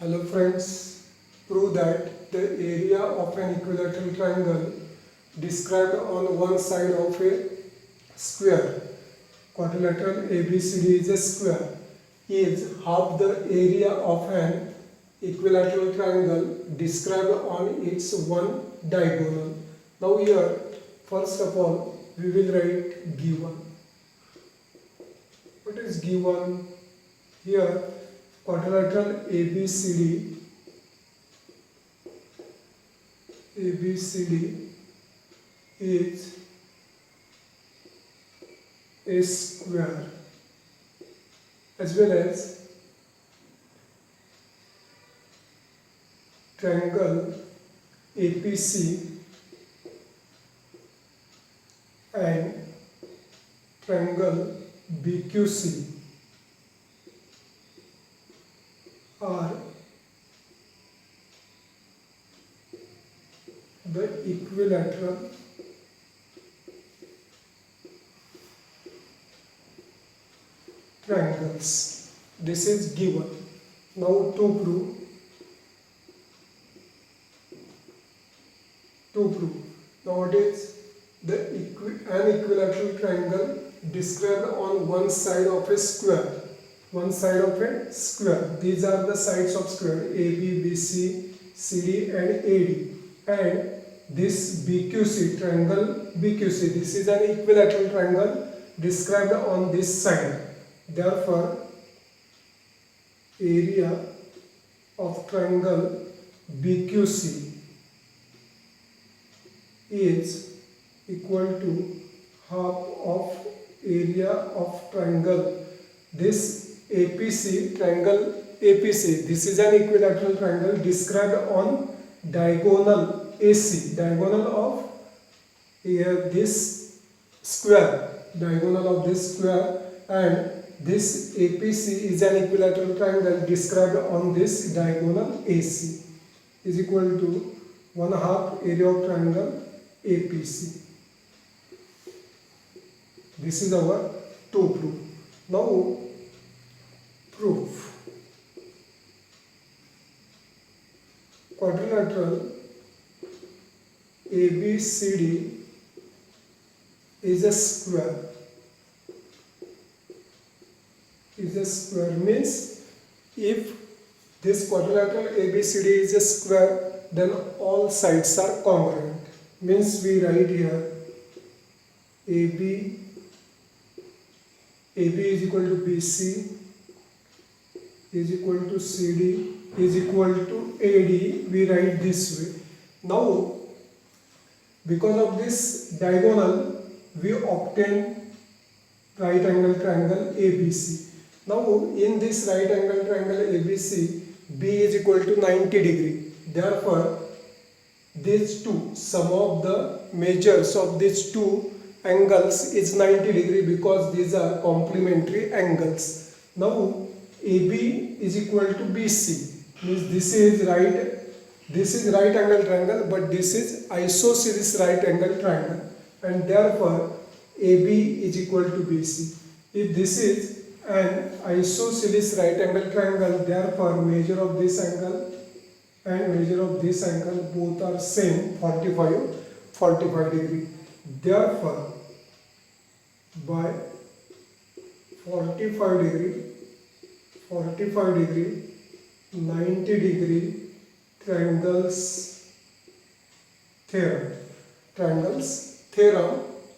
Hello friends, prove that the area of an equilateral triangle described on one side of a square, quadrilateral ABCD is a square, is half the area of an equilateral triangle described on its one diagonal. Now here, first of all, we will write given. What is given? Here, quadrilateral ABCD is a square, as well as triangle APC and triangle BQC are the equilateral triangles. This is given. Now to prove. Now what is an equilateral triangle described on one side of a square. One side of a square. These are the sides of square AB, BC, CD and AD. And this BQC, triangle BQC, this is an equilateral triangle described on this side. Therefore, area of triangle BQC is equal to half of area of triangle. This APC, triangle APC, this is an equilateral triangle described on diagonal AC, diagonal of this square, diagonal of this square, and this APC is an equilateral triangle described on this diagonal AC is equal to 1/2 area of triangle APC. This is our to proof. Now proof. Quadrilateral ABCD is a square. Means if this quadrilateral ABCD is a square, then all sides are congruent. Means we write here AB is equal to BC is equal to CD is equal to AD. We write this way. Now, because of this diagonal, we obtain right angle triangle ABC. Now, in this right angle triangle ABC, B is equal to 90 degree. Therefore, these two, sum of the measures of these two angles is 90 degree because these are complementary angles. Now, AB is equal to BC. Means this is right angle triangle, but this is isosceles right angle triangle, and therefore AB is equal to BC. If this is an isosceles right angle triangle, therefore measure of this angle and measure of this angle both are same, 45 degree. Therefore, by 45 degree 90 degree triangles theorem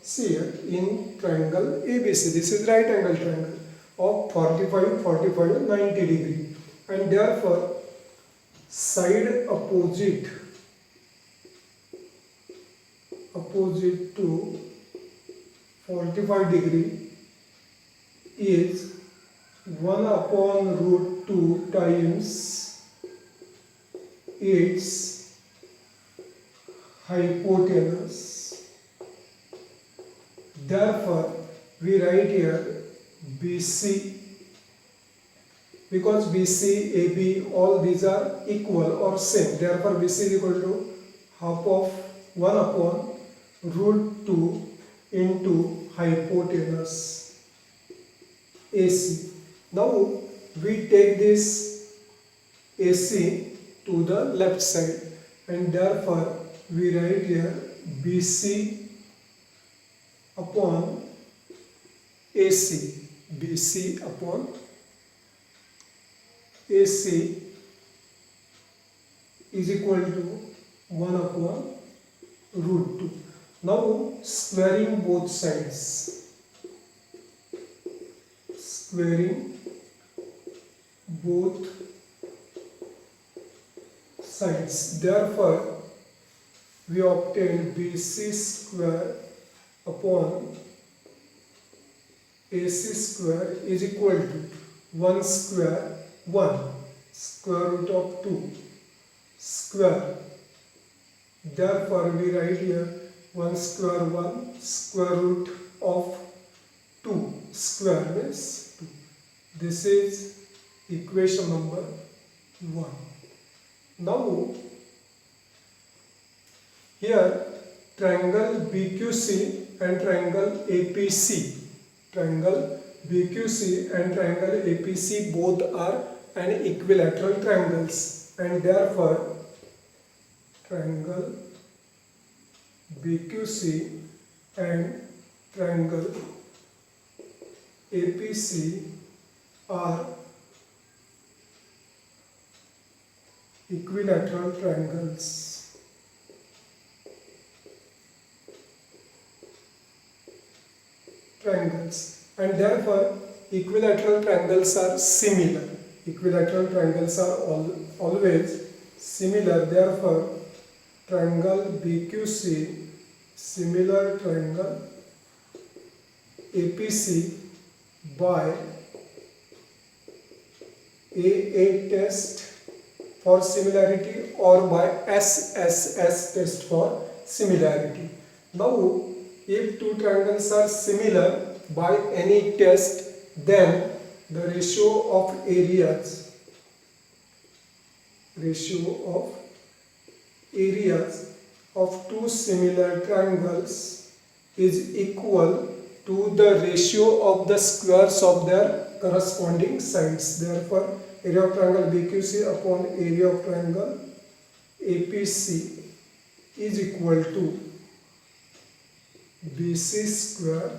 see here in triangle ABC. This is right angle triangle of 45 90 degree, and therefore side opposite to 45 degree is 1 upon root 2 times its hypotenuse. Therefore, we write here BC, because BC, AB, all these are equal or same. Therefore, BC is equal to half of 1 upon root 2 into hypotenuse AC. Now we take this AC to the left side, and therefore we write here BC upon AC. BC upon AC is equal to 1 upon root 2. Now squaring both sides. Squaring both sides. Therefore, we obtain BC square upon AC square is equal to 1 square 1 square root of 2 square. Therefore, we write here 1 square 1 square root of 2 square means 2. This is equation number 1. Now, here triangle BQC and triangle APC. Triangle BQC and triangle APC both are an equilateral triangles, and therefore triangle BQC and triangle APC are equilateral triangles. And therefore equilateral triangles are similar. Equilateral triangles are always similar. Therefore triangle BQC similar triangle APC by AA test for similarity or by SSS test for similarity. Now, if two triangles are similar by any test, then the ratio of areas of two similar triangles is equal to the ratio of the squares of their corresponding sides. Therefore, area of triangle BQC upon area of triangle APC is equal to BC square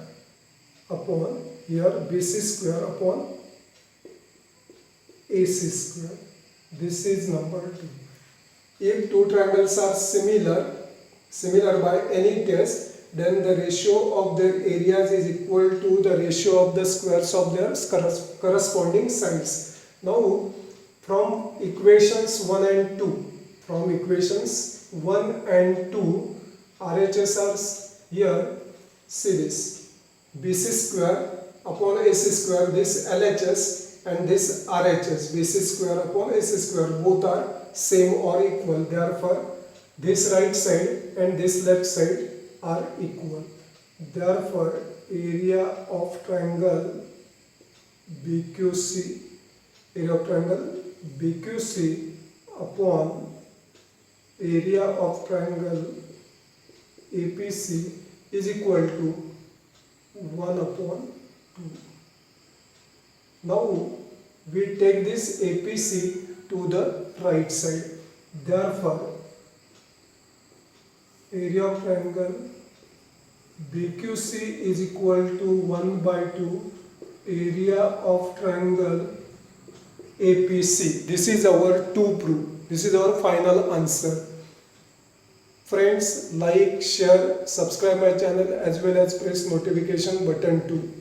upon BC square upon AC square. This is number 2. If two triangles are similar by any test, then the ratio of their areas is equal to the ratio of the squares of their corresponding sides. Now, from equations 1 and 2, RHS are here, see this, BC square upon AC square, this LHS and this RHS, BC square upon AC square, both are same or equal. Therefore, this right side and this left side are equal. Therefore, area of triangle BQC upon area of triangle APC is equal to 1 upon 2. Now, we take this APC to the right side. Therefore, area of triangle BQC is equal to 1 by 2 area of triangle APC. This is our 2 proof. This is our final answer. Friends, like, share, subscribe my channel as well as press notification button too.